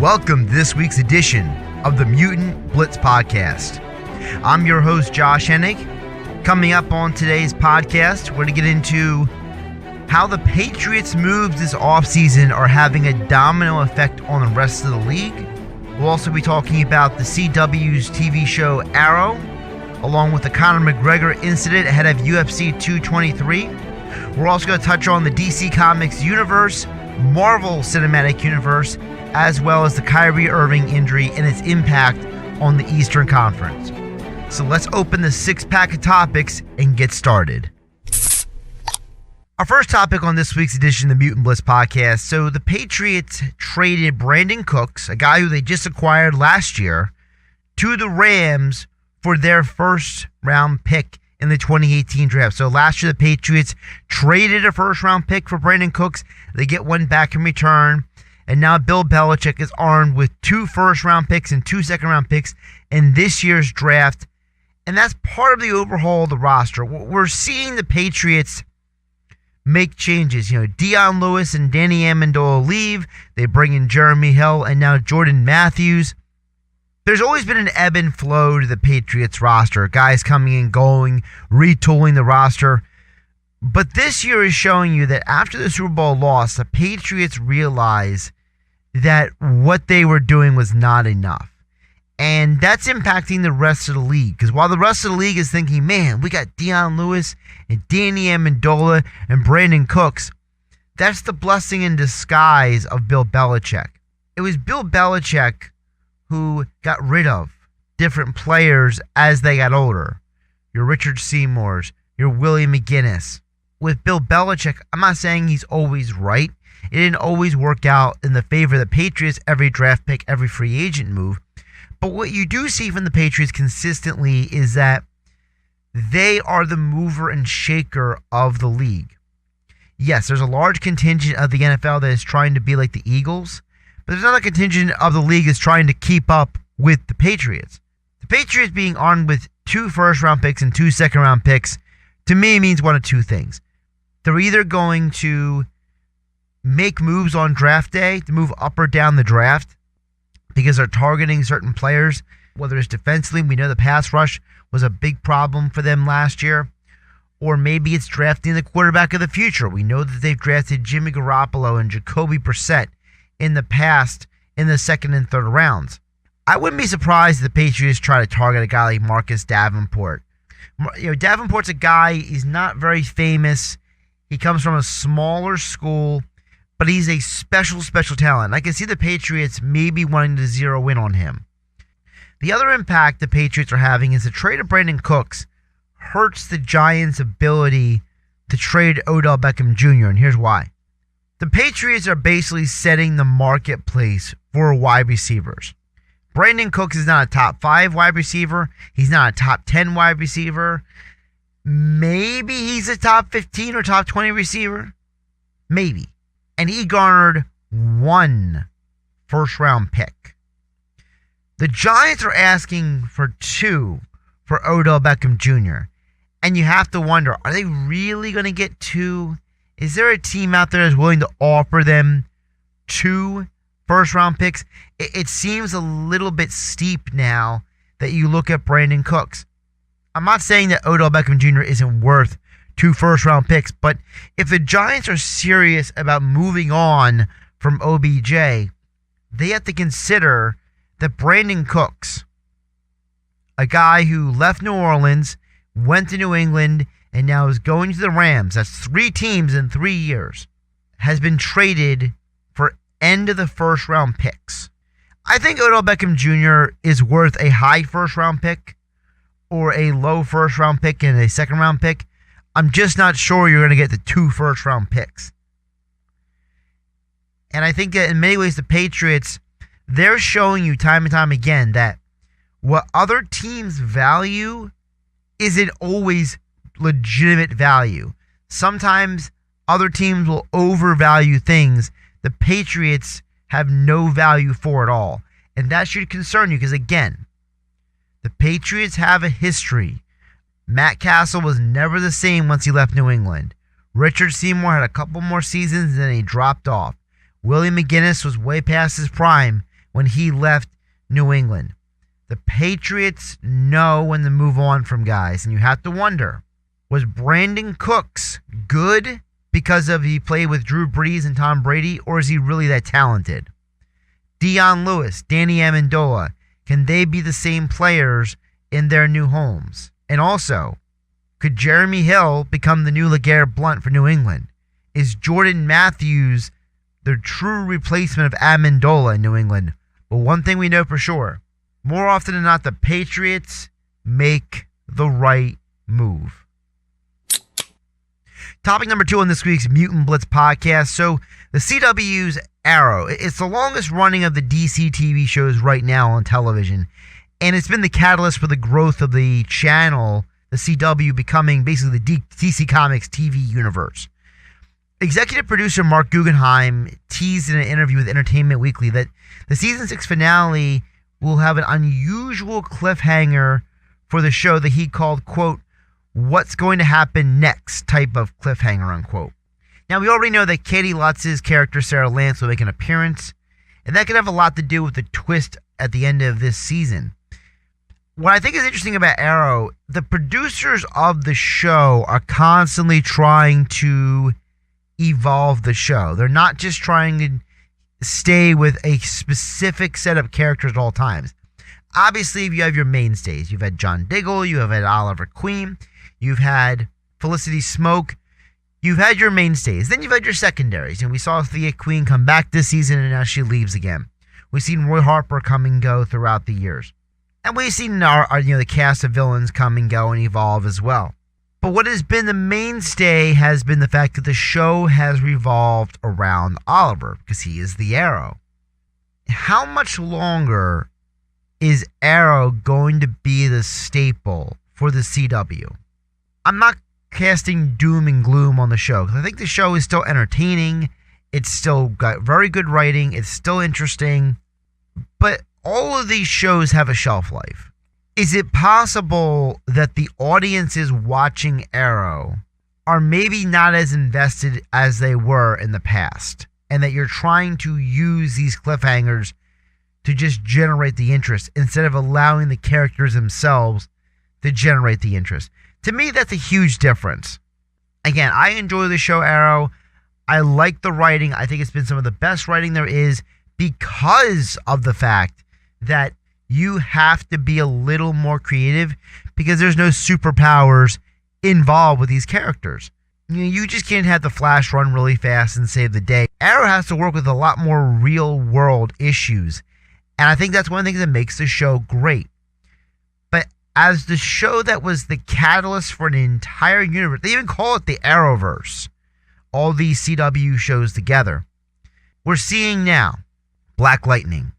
Welcome to this week's edition of the Mutant Blitz podcast. I'm your host, Josh Hennig. Coming up on today's podcast, we're going to get into how the Patriots' moves this offseason are having a domino effect on the rest of the league. We'll also be talking about the CW's TV show Arrow, along with the Conor McGregor incident ahead of UFC 223. We're also going to touch on the DC Comics universe, Marvel Cinematic Universe, as well as the Kyrie Irving injury and its impact on the Eastern Conference. So let's open the six-pack of topics and get started. Our first topic on this week's edition of the Mutant Blitz podcast. So the Patriots traded Brandin Cooks, a guy who they just acquired last year, to the Rams for their first-round pick in the 2018 draft. So last year the Patriots traded a first-round pick for Brandin Cooks. They get one back in return. And now Bill Belichick is armed with 2 first-round picks and 2 second-round picks in this year's draft. And that's part of the overhaul of the roster. We're seeing the Patriots make changes. Dion Lewis and Danny Amendola leave. They bring in Jeremy Hill and now Jordan Matthews. There's always been an ebb and flow to the Patriots roster. Guys coming and going, retooling the roster. But this year is showing you that after the Super Bowl loss, the Patriots realize that what they were doing was not enough. And that's impacting the rest of the league. Because while the rest of the league is thinking, man, we got Dion Lewis and Danny Amendola and Brandin Cooks, that's the blessing in disguise of Bill Belichick. It was Bill Belichick who got rid of different players as they got older. Your Richard Seymours, your Willie McGinnis. With Bill Belichick, I'm not saying he's always right. It didn't always work out in the favor of the Patriots, every draft pick, every free agent move. But what you do see from the Patriots consistently is that they are the mover and shaker of the league. Yes, there's a large contingent of the NFL that is trying to be like the Eagles, but there's another contingent of the league that's trying to keep up with the Patriots. The Patriots being armed with 2 first-round picks and 2 second-round picks, to me, means one of 2 things. They're either going to make moves on draft day to move up or down the draft because they're targeting certain players, whether it's defensively. We know the pass rush was a big problem for them last year. Or maybe it's drafting the quarterback of the future. We know that they've drafted Jimmy Garoppolo and Jacoby Brissett in the past in the second and third rounds. I wouldn't be surprised if the Patriots try to target a guy like Marcus Davenport. Davenport's a guy, he's not very famous. He comes from a smaller school, but he's a special talent. I can see the Patriots maybe wanting to zero in on him. The other impact the Patriots are having is the trade of Brandin Cooks hurts the Giants' ability to trade Odell Beckham Jr., and here's why. The Patriots are basically setting the marketplace for wide receivers. Brandin Cooks is not a top 5 wide receiver. He's not a top 10 wide receiver. Maybe he's a top 15 or top 20 receiver. Maybe. And he garnered 1 first-round pick. The Giants are asking for 2 for Odell Beckham Jr. And you have to wonder, are they really going to get 2? Is there a team out there that's willing to offer them 2 first-round picks? It seems a little bit steep now that you look at Brandin Cooks. I'm not saying that Odell Beckham Jr. isn't worth 2 first-round picks, but if the Giants are serious about moving on from OBJ, they have to consider that Brandin Cooks, a guy who left New Orleans, went to New England, and now is going to the Rams, that's 3 teams in 3 years, has been traded for end of the first-round picks. I think Odell Beckham Jr. is worth a high first-round pick or a low first-round pick and a second-round pick. I'm just not sure you're going to get the 2 first-round picks. And I think that in many ways the Patriots, they're showing you time and time again that what other teams value isn't always legitimate value. Sometimes other teams will overvalue things the Patriots have no value for at all. And that should concern you because, again, the Patriots have a history. Matt Castle was never the same once he left New England. Richard Seymour had a couple more seasons and then he dropped off. Willie McGinnis was way past his prime when he left New England. The Patriots know when to move on from guys, and you have to wonder, was Brandin Cooks good because he played with Drew Brees and Tom Brady, or is he really that talented? Dion Lewis, Danny Amendola, can they be the same players in their new homes? And also, could Jeremy Hill become the new LeGarrette Blount for New England? Is Jordan Matthews the true replacement of Amendola in New England? But one thing we know for sure, more often than not, the Patriots make the right move. Topic number 2 on this week's Mutant Blitz podcast. So, the CW's Arrow. It's the longest running of the DC TV shows right now on television. And it's been the catalyst for the growth of the channel, the CW, becoming basically the DC Comics TV universe. Executive producer Mark Guggenheim teased in an interview with Entertainment Weekly that the season 6 finale will have an unusual cliffhanger for the show that he called, quote, what's going to happen next type of cliffhanger, unquote. Now, we already know that Katie Lutz's character, Sarah Lance, will make an appearance, and that could have a lot to do with the twist at the end of this season. What I think is interesting about Arrow, the producers of the show are constantly trying to evolve the show. They're not just trying to stay with a specific set of characters at all times. Obviously, if you have your mainstays, you've had John Diggle, you have had Oliver Queen, you've had Felicity Smoke, you've had your mainstays. Then you've had your secondaries. And we saw Thea Queen come back this season, and now she leaves again. We've seen Roy Harper come and go throughout the years. And we've seen the cast of villains come and go and evolve as well. But what has been the mainstay has been the fact that the show has revolved around Oliver, because he is the Arrow. How much longer is Arrow going to be the staple for the CW? I'm not casting doom and gloom on the show, because I think the show is still entertaining. It's still got very good writing. It's still interesting. But all of these shows have a shelf life. Is it possible that the audiences watching Arrow are maybe not as invested as they were in the past, and that you're trying to use these cliffhangers to just generate the interest instead of allowing the characters themselves to generate the interest? To me, that's a huge difference. Again, I enjoy the show Arrow. I like the writing. I think it's been some of the best writing there is because of the fact that you have to be a little more creative because there's no superpowers involved with these characters. You just can't have the Flash run really fast and save the day. Arrow has to work with a lot more real world issues. And I think that's one of the things that makes the show great. But as the show that was the catalyst for an entire universe, they even call it the Arrowverse, all these CW shows together. We're seeing now Black Lightning.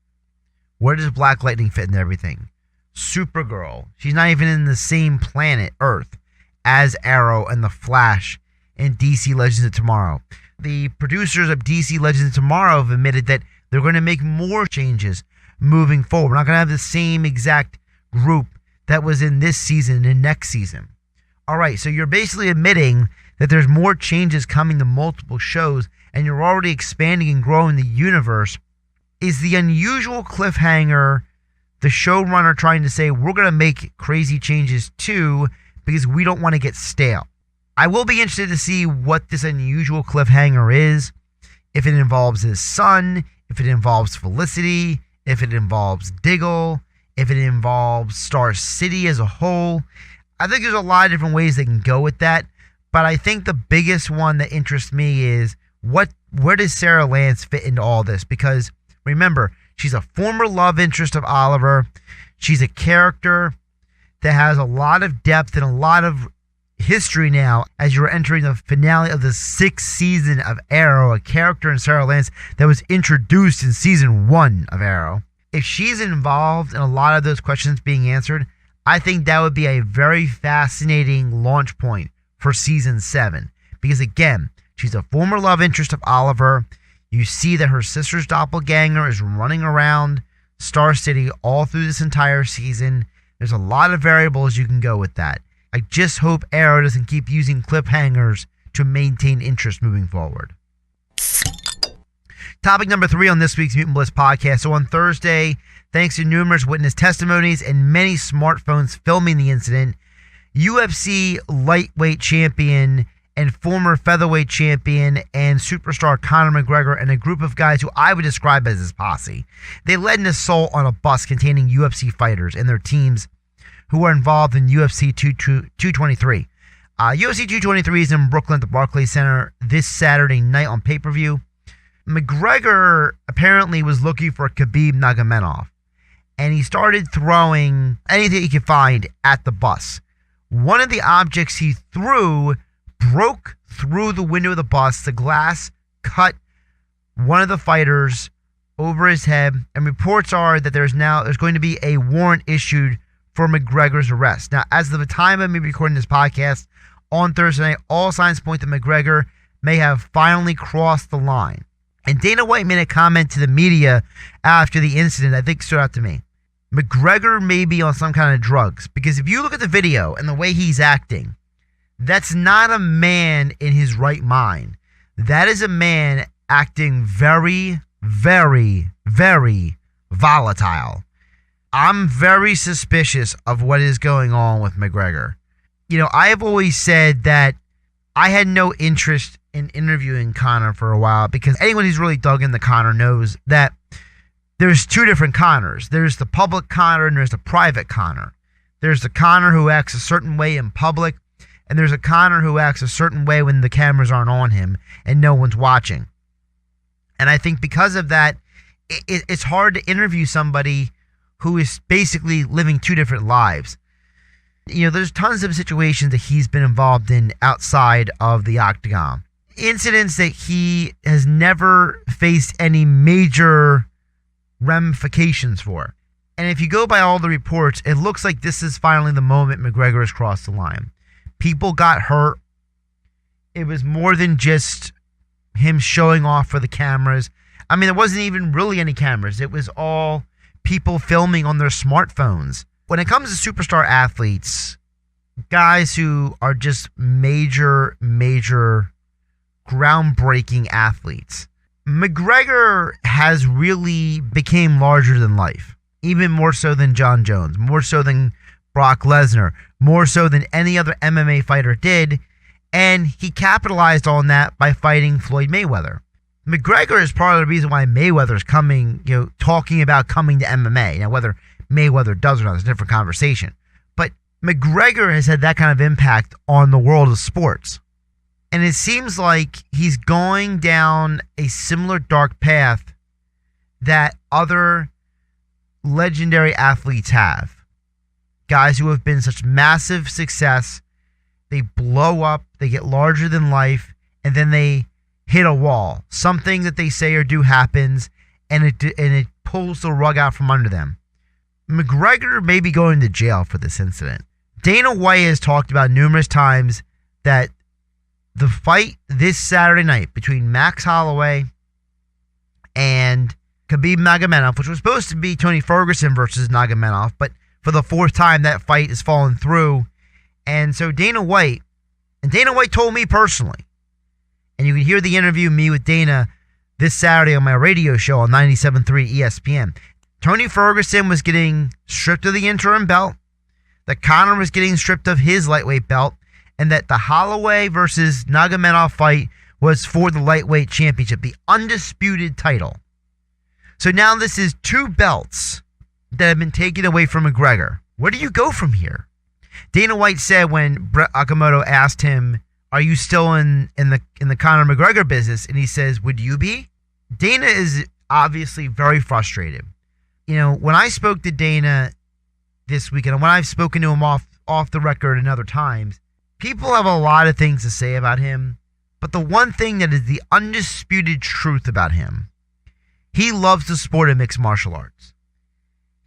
Where does Black Lightning fit into everything? Supergirl. She's not even in the same planet, Earth, as Arrow and the Flash and DC Legends of Tomorrow. The producers of DC Legends of Tomorrow have admitted that they're going to make more changes moving forward. We're not going to have the same exact group that was in this season and next season. All right, so you're basically admitting that there's more changes coming to multiple shows, and you're already expanding and growing the universe. Is the unusual cliffhanger the showrunner trying to say, we're going to make crazy changes too because we don't want to get stale? I will be interested to see what this unusual cliffhanger is, if it involves his son, if it involves Felicity, if it involves Diggle, if it involves Star City as a whole. I think there's a lot of different ways they can go with that, but I think the biggest one that interests me is where does Sarah Lance fit into all this? Because remember, she's a former love interest of Oliver. She's a character that has a lot of depth and a lot of history now as you're entering the finale of the 6th season of Arrow, a character in Sarah Lance that was introduced in season 1 of Arrow. If she's involved in a lot of those questions being answered, I think that would be a very fascinating launch point for season 7. Because again, she's a former love interest of Oliver. You see that her sister's doppelganger is running around Star City all through this entire season. There's a lot of variables you can go with that. I just hope Arrow doesn't keep using cliffhangers to maintain interest moving forward. Topic number 3 on this week's Mutant Blitz podcast. So on Thursday, thanks to numerous witness testimonies and many smartphones filming the incident, UFC lightweight champion and former featherweight champion and superstar Conor McGregor and a group of guys who I would describe as his posse. They led an assault on a bus containing UFC fighters and their teams who are involved in UFC 223. UFC 223 is in Brooklyn at the Barclays Center this Saturday night on pay-per-view. McGregor apparently was looking for Khabib Nurmagomedov, and he started throwing anything he could find at the bus. One of the objects he threw broke through the window of the bus. The glass cut one of the fighters over his head, and reports are that there's going to be a warrant issued for McGregor's arrest. Now, as of the time of me recording this podcast on Thursday night, all signs point that McGregor may have finally crossed the line. And Dana White made a comment to the media after the incident I think stood out to me. McGregor may be on some kind of drugs, because if you look at the video and the way he's acting, that's not a man in his right mind. That is a man acting very, very, very volatile. I'm very suspicious of what is going on with McGregor. I have always said that I had no interest in interviewing Conor for a while, because anyone who's really dug into Conor knows that there's two different Conors. There's the public Conor and there's the private Conor. There's the Conor who acts a certain way in public, and there's a Conor who acts a certain way when the cameras aren't on him and no one's watching. And I think because of that, it's hard to interview somebody who is basically living two different lives. There's tons of situations that he's been involved in outside of the octagon. Incidents that he has never faced any major ramifications for. And if you go by all the reports, it looks like this is finally the moment McGregor has crossed the line. People got hurt. It was more than just him showing off for the cameras. I mean, there wasn't even really any cameras. It was all people filming on their smartphones. When it comes to superstar athletes, guys who are just major groundbreaking athletes, McGregor has really became larger than life. Even more so than John Jones, more so than Brock Lesnar, more so than any other MMA fighter did, and he capitalized on that by fighting Floyd Mayweather. McGregor is part of the reason why Mayweather's coming, talking about coming to MMA. Now, whether Mayweather does or not is a different conversation. But McGregor has had that kind of impact on the world of sports. And it seems like he's going down a similar dark path that other legendary athletes have. Guys who have been such massive success, they blow up, they get larger than life, and then they hit a wall. Something that they say or do happens, and it pulls the rug out from under them. McGregor may be going to jail for this incident. Dana White has talked about numerous times that the fight this Saturday night between Max Holloway and Khabib Nurmagomedov, which was supposed to be Tony Ferguson versus Nurmagomedov, but for the fourth time that fight has fallen through. And so Dana White told me personally, and you can hear the interview me with Dana this Saturday on my radio show on 97.3 ESPN. Tony Ferguson was getting stripped of the interim belt, that Conor was getting stripped of his lightweight belt, and that the Holloway versus Nurmagomedov fight was for the lightweight championship, the undisputed title. So now this is two belts that have been taken away from McGregor. Where do you go from here? Dana White said when Brett Okamoto asked him, "Are you still in the Conor McGregor business?" And he says, "Would you be?" Dana is obviously very frustrated. When I spoke to Dana this weekend, and when I've spoken to him off the record and other times, people have a lot of things to say about him, but the one thing that is the undisputed truth about him, he loves the sport of mixed martial arts.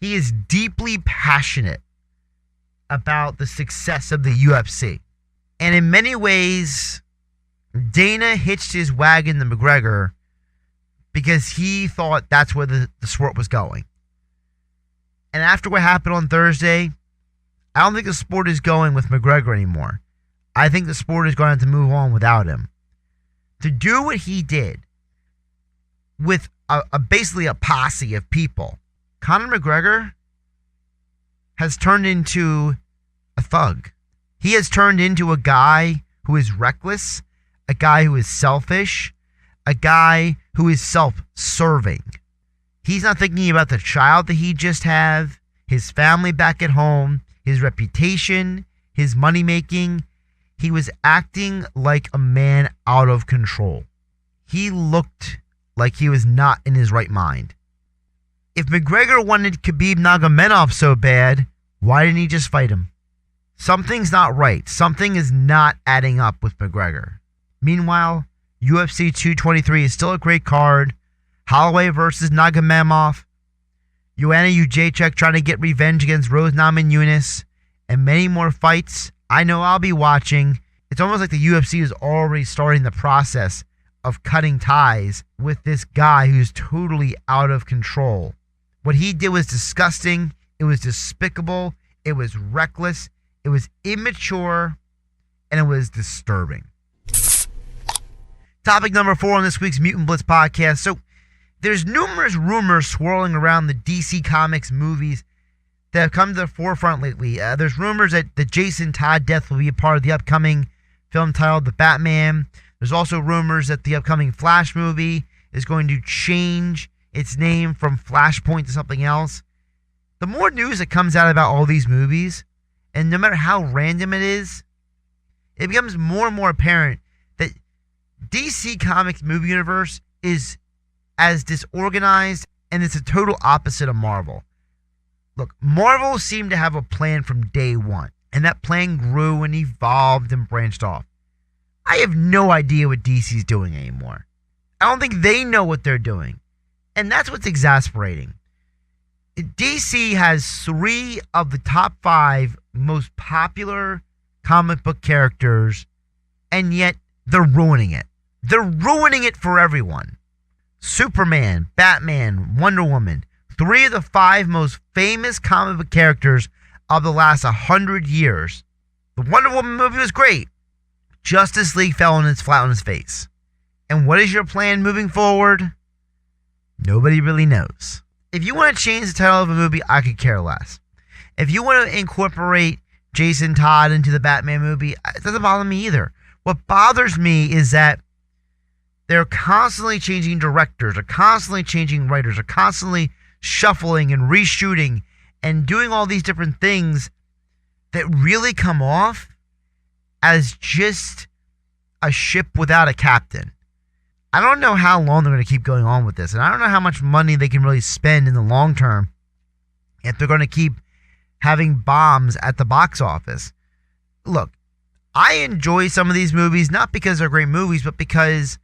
He is deeply passionate about the success of the UFC. And in many ways, Dana hitched his wagon to McGregor because he thought that's where the sport was going. And after what happened on Thursday, I don't think the sport is going with McGregor anymore. I think the sport is going to have to move on without him. To do what he did, with basically a posse of people. Conor McGregor has turned into a thug. He has turned into a guy who is reckless, a guy who is selfish, a guy who is self-serving. He's not thinking about the child that he just had, his family back at home, his reputation, his money-making. He was acting like a man out of control. He looked like he was not in his right mind. If McGregor wanted Khabib Nurmagomedov so bad, why didn't he just fight him? Something's not right. Something is not adding up with McGregor. Meanwhile, UFC 223 is still a great card. Holloway versus Nurmagomedov. Joanna Jędrzejczyk trying to get revenge against Rose Namajunas. And many more fights I know I'll be watching. It's almost like the UFC is already starting the process of cutting ties with this guy who's totally out of control. What he did was disgusting. It was despicable. It was reckless. It was immature. And it was disturbing. Topic number 4 on this week's Mutant Blitz podcast. So, there's numerous rumors swirling around the DC Comics movies that have come to the forefront lately. There's rumors that the Jason Todd death will be a part of the upcoming film titled The Batman. There's also rumors that the upcoming Flash movie is going to change its name from Flashpoint to something else. The more news that comes out about all these movies, and no matter how random it is, it becomes more and more apparent that DC Comics movie universe is as disorganized, and it's a total opposite of Marvel. Look, Marvel seemed to have a plan from day one, and that plan grew and evolved and branched off. I have no idea what DC's doing anymore. I don't think they know what they're doing, and that's what's exasperating. DC has 3 of the top 5 most popular comic book characters, and yet they're ruining it. They're ruining it for everyone. Superman, Batman, Wonder Woman, 3 of the 5 most famous comic book characters of the last 100 years. The Wonder Woman movie was great. Justice League fell flat on its face. And what is your plan moving forward? Nobody really knows. If you want to change the title of a movie, I could care less. If you want to incorporate Jason Todd into the Batman movie, it doesn't bother me either. What bothers me is that they're constantly changing directors, are constantly changing writers, are constantly shuffling and reshooting and doing all these different things that really come off as just a ship without a captain. I don't know how long they're going to keep going on with this, and I don't know how much money they can really spend in the long term if they're going to keep having bombs at the box office. Look, I enjoy some of these movies, not because they're great movies, but because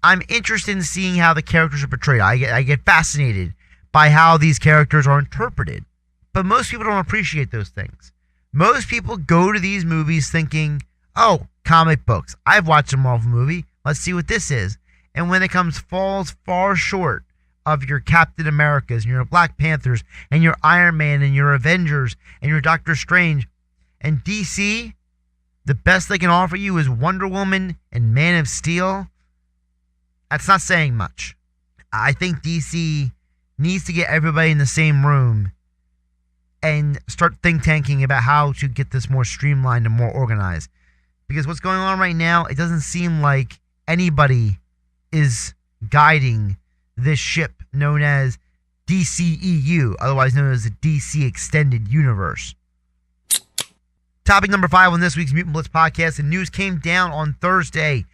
I'm interested in seeing how the characters are portrayed. I get fascinated by how these characters are interpreted. But most people don't appreciate those things. Most people go to these movies thinking, oh, comic books. I've watched a Marvel movie. Let's see what this is. And when it falls far short of your Captain Americas and your Black Panthers and your Iron Man and your Avengers and your Doctor Strange and DC, the best they can offer you is Wonder Woman and Man of Steel. That's not saying much. I think DC needs to get everybody in the same room and start think tanking about how to get this more streamlined and more organized. Because what's going on right now, it doesn't seem like anybody is guiding this ship known as DCEU, otherwise known as the DC Extended Universe. Topic number 5 on this week's Mutant Blitz podcast. The news came down on Thursday.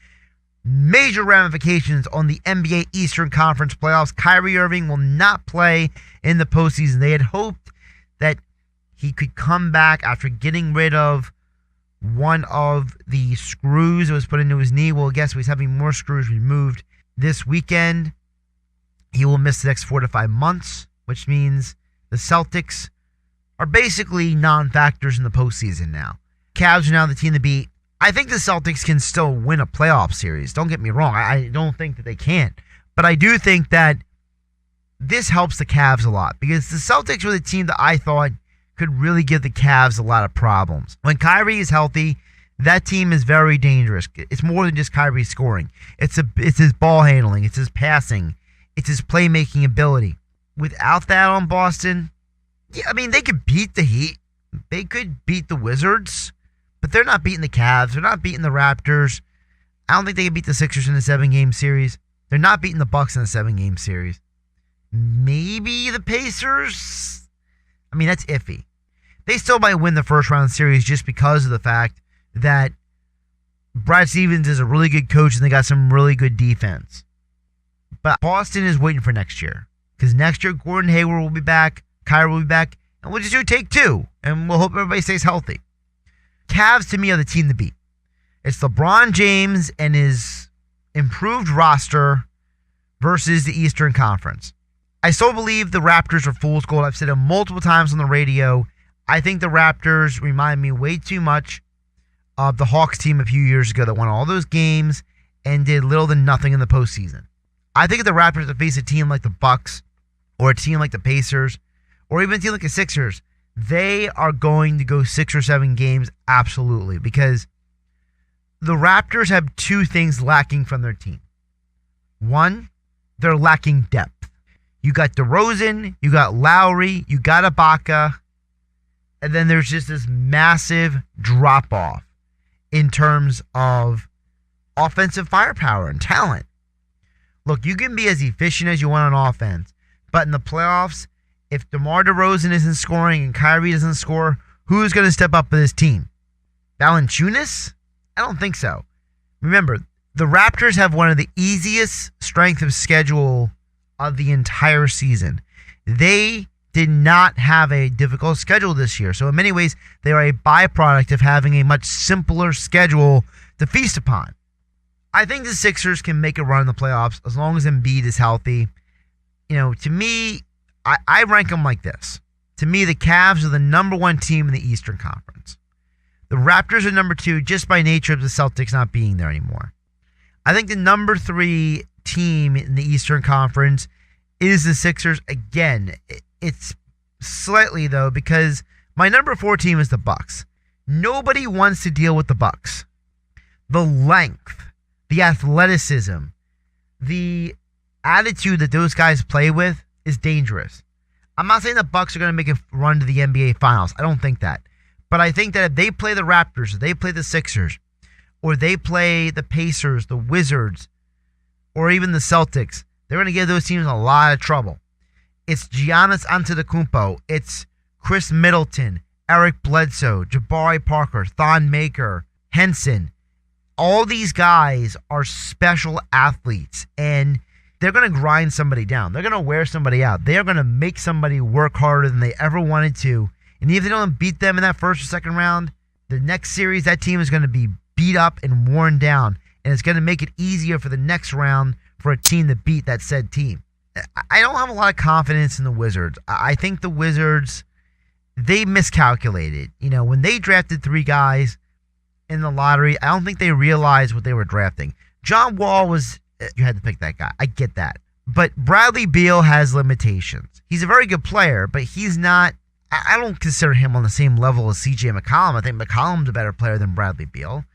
Major ramifications on the NBA Eastern Conference playoffs. Kyrie Irving will not play in the postseason. They had hoped that he could come back after getting rid of one of the screws that was put into his knee. Well, guess he's having more screws removed this weekend. He will miss the next 4 to 5 months, which means the Celtics are basically non-factors in the postseason now. Cavs are now the team to beat. I think the Celtics can still win a playoff series. Don't get me wrong. I don't think that they can't. But I do think that this helps the Cavs a lot because the Celtics were the team that I thought could really give the Cavs a lot of problems. When Kyrie is healthy, that team is very dangerous. It's more than just Kyrie scoring. It's his ball handling. It's his passing. It's his playmaking ability. Without that on Boston, yeah, I mean, they could beat the Heat. They could beat the Wizards, but they're not beating the Cavs. They're not beating the Raptors. I don't think they can beat the Sixers in a 7-game series. They're not beating the Bucks in a 7-game series. Maybe the Pacers? I mean, that's iffy. They still might win the first round series just because of the fact that Brad Stevens is a really good coach and they got some really good defense. But Boston is waiting for next year. Because next year, Gordon Hayward will be back, Kyrie will be back, and we'll just do take two. And we'll hope everybody stays healthy. Cavs, to me, are the team to beat. It's LeBron James and his improved roster versus the Eastern Conference. I still believe the Raptors are fool's gold. I've said it multiple times on the radio. I think the Raptors remind me way too much of the Hawks team a few years ago that won all those games and did little to nothing in the postseason. I think if the Raptors face a team like the Bucks or a team like the Pacers or even a team like the Sixers, they are going to go 6 or 7 games absolutely, because the Raptors have two things lacking from their team. One, they're lacking depth. You got DeRozan, you got Lowry, you got Ibaka, and then there's just this massive drop-off in terms of offensive firepower and talent. Look, you can be as efficient as you want on offense, but in the playoffs, if DeMar DeRozan isn't scoring and Kyrie doesn't score, who's going to step up for this team? Valanciunas? I don't think so. Remember, the Raptors have one of the easiest strength of schedule of the entire season. They did not have a difficult schedule this year. So in many ways, they are a byproduct of having a much simpler schedule to feast upon. I think the Sixers can make a run in the playoffs as long as Embiid is healthy. You know, to me, I rank them like this. To me, the Cavs are the number 1 team in the Eastern Conference. The Raptors are number 2 just by nature of the Celtics not being there anymore. I think the number 3 team in the Eastern Conference is the Sixers. Again, it's slightly, though, because my number 4 team is the Bucks. Nobody wants to deal with the Bucks. The length, the athleticism, the attitude that those guys play with is dangerous. I'm not saying the Bucks are going to make a run to the NBA Finals. I don't think that. But I think that if they play the Raptors, or they play the Sixers, or they play the Pacers, the Wizards, or even the Celtics, they're going to give those teams a lot of trouble. It's Giannis Antetokounmpo. It's Chris Middleton, Eric Bledsoe, Jabari Parker, Thon Maker, Henson. All these guys are special athletes, and they're going to grind somebody down. They're going to wear somebody out. They are going to make somebody work harder than they ever wanted to. And even if they don't beat them in that first or second round, the next series, that team is going to be beat up and worn down. And it's going to make it easier for the next round for a team to beat that said team. I don't have a lot of confidence in the Wizards. I think the Wizards, they miscalculated. You know, when they drafted 3 guys in the lottery, I don't think they realized what they were drafting. John Wall was... You had to pick that guy. I get that. But Bradley Beal has limitations. He's a very good player, but he's not... I don't consider him on the same level as CJ McCollum. I think McCollum's a better player than Bradley Beal.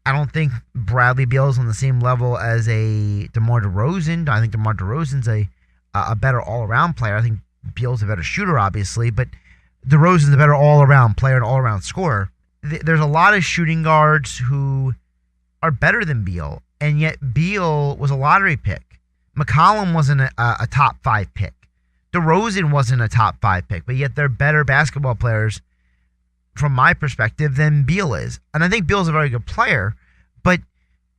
I don't think Bradley Beal is on the same level as a DeMar DeRozan. I think DeMar DeRozan's a better all-around player. I think Beal's a better shooter, obviously, but DeRozan's a better all-around player and all-around scorer. There's a lot of shooting guards who are better than Beal, and yet Beal was a lottery pick. McCollum wasn't a top 5 pick. DeRozan wasn't a top 5 pick, but yet they're better basketball players from my perspective than Beal is. And I think Beal's a very good player, but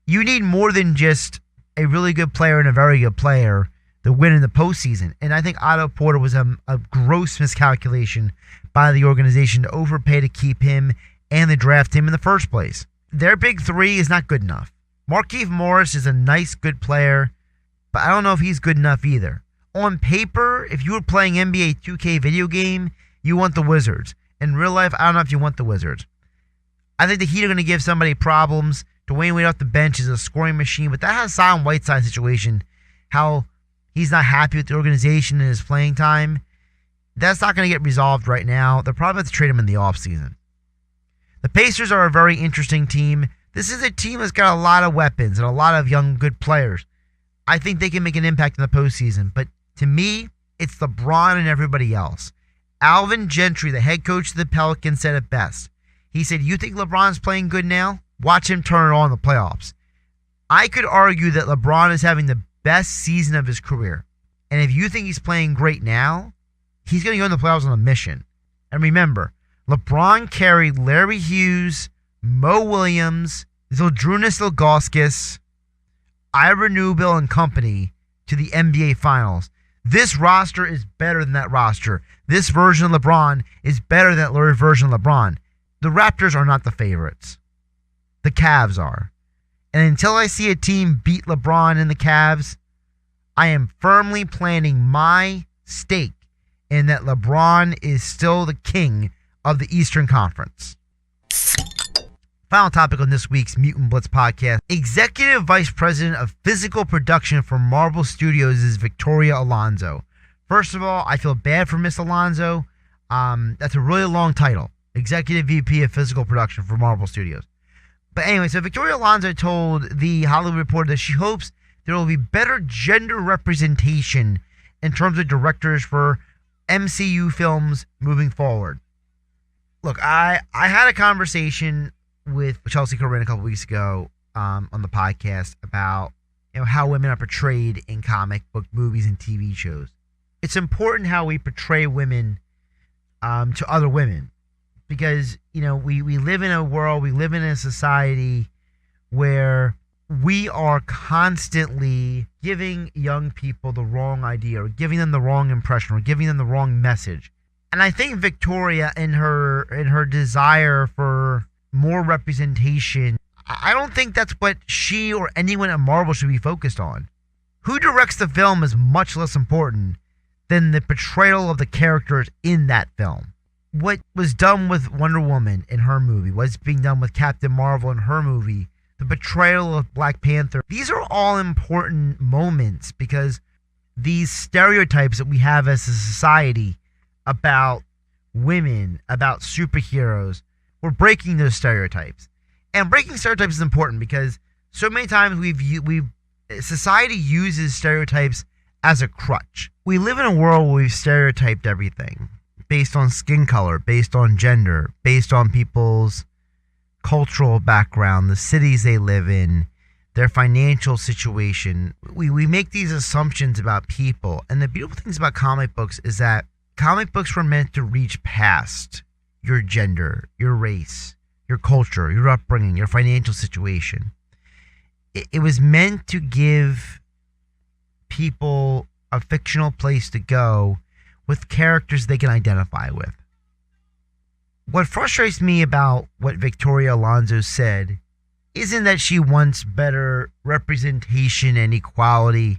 you need more than just a really good player and a very good player to win in the postseason. And I think Otto Porter was a gross miscalculation by the organization to overpay to keep him and to draft him in the first place. Their big 3 is not good enough. Markieff Morris is a nice, good player, but I don't know if he's good enough either. On paper, if you were playing NBA 2K video game, you want the Wizards. In real life, I don't know if you want the Wizards. I think the Heat are going to give somebody problems. Dwayne Wade off the bench is a scoring machine, but that Hassan Whiteside situation, how he's not happy with the organization and his playing time, that's not going to get resolved right now. They'll probably have to trade him in the offseason. The Pacers are a very interesting team. This is a team that's got a lot of weapons and a lot of young, good players. I think they can make an impact in the postseason. But to me, it's LeBron and everybody else. Alvin Gentry, the head coach of the Pelicans, said it best. He said, you think LeBron's playing good now? Watch him turn it on in the playoffs. I could argue that LeBron is having the best season of his career. And if you think he's playing great now, he's going to go in the playoffs on a mission. And remember, LeBron carried Larry Hughes, Mo Williams, Zydrunas Ilgauskas, Ira Newbill and company to the NBA Finals. This roster is better than that roster. This version of LeBron is better than that Larry version of LeBron. The Raptors are not the favorites. The Cavs are. And until I see a team beat LeBron and the Cavs, I am firmly planting my stake in that LeBron is still the king of the Eastern Conference. Final topic on this week's Mutant Blitz podcast. Executive Vice President of Physical Production for Marvel Studios is Victoria Alonso. First of all, I feel bad for Miss Alonso. That's a really long title. Executive VP of Physical Production for Marvel Studios. But anyway, so Victoria Alonso told the Hollywood Reporter that she hopes there will be better gender representation in terms of directors for MCU films moving forward. Look, I had a conversation with Chelsea Corinne a couple weeks ago on the podcast about how women are portrayed in comic book movies and TV shows. It's important how we portray women to other women because we live in a world, we live in a society where we are constantly giving young people the wrong idea or giving them the wrong impression or giving them the wrong message. And I think Victoria in her desire for more representation, I don't think that's what she or anyone at Marvel should be focused on. Who directs the film is much less important than the portrayal of the characters in that film. What was done with Wonder Woman in her movie, what's being done with Captain Marvel in her movie, the portrayal of Black Panther, these are all important moments because these stereotypes that we have as a society about women, about superheroes, we're breaking those stereotypes. And breaking stereotypes is important because so many times society uses stereotypes as a crutch. We live in a world where we've stereotyped everything based on skin color, based on gender, based on people's cultural background, the cities they live in, their financial situation. We make these assumptions about people. And the beautiful things about comic books is that comic books were meant to reach past your gender, your race, your culture, your upbringing, your financial situation. It was meant to give people a fictional place to go with characters they can identify with. What frustrates me about what Victoria Alonso said isn't that she wants better representation and equality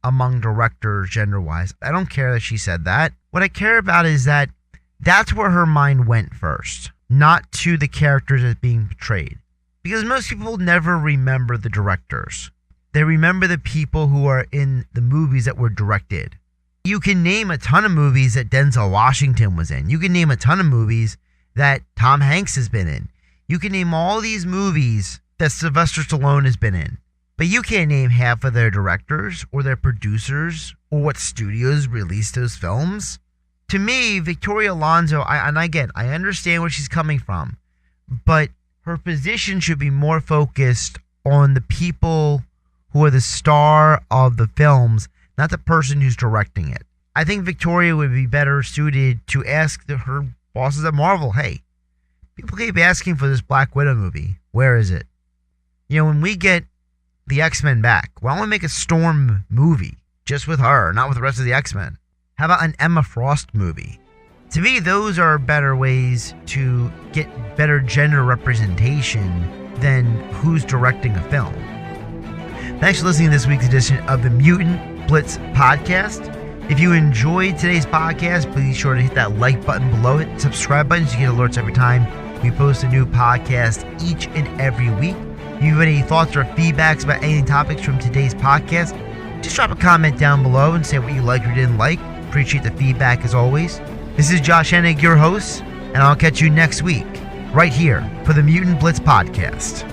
among directors gender-wise. I don't care that she said that. What I care about is that that's where her mind went first, not to the characters as being portrayed. Because most people never remember the directors. They remember the people who are in the movies that were directed. You can name a ton of movies that Denzel Washington was in. You can name a ton of movies that Tom Hanks has been in. You can name all these movies that Sylvester Stallone has been in. But you can't name half of their directors or their producers or what studios released those films. To me, Victoria Alonso, I understand where she's coming from, but her position should be more focused on the people who are the star of the films, not the person who's directing it. I think Victoria would be better suited to ask her bosses at Marvel, hey, people keep asking for this Black Widow movie. Where is it? When we get the X-Men back, why don't we make a Storm movie just with her, not with the rest of the X-Men? How about an Emma Frost movie? To me, those are better ways to get better gender representation than who's directing a film. Thanks for listening to this week's edition of the Mutant Blitz podcast. If you enjoyed today's podcast, please be sure to hit that like button below it, subscribe button so you get alerts every time we post a new podcast each and every week. If you have any thoughts or feedbacks about any topics from today's podcast, just drop a comment down below and say what you liked or didn't like. Appreciate the feedback as always. This is Josh Hennig, your host, and I'll catch you next week right here for the Mutant Blitz podcast.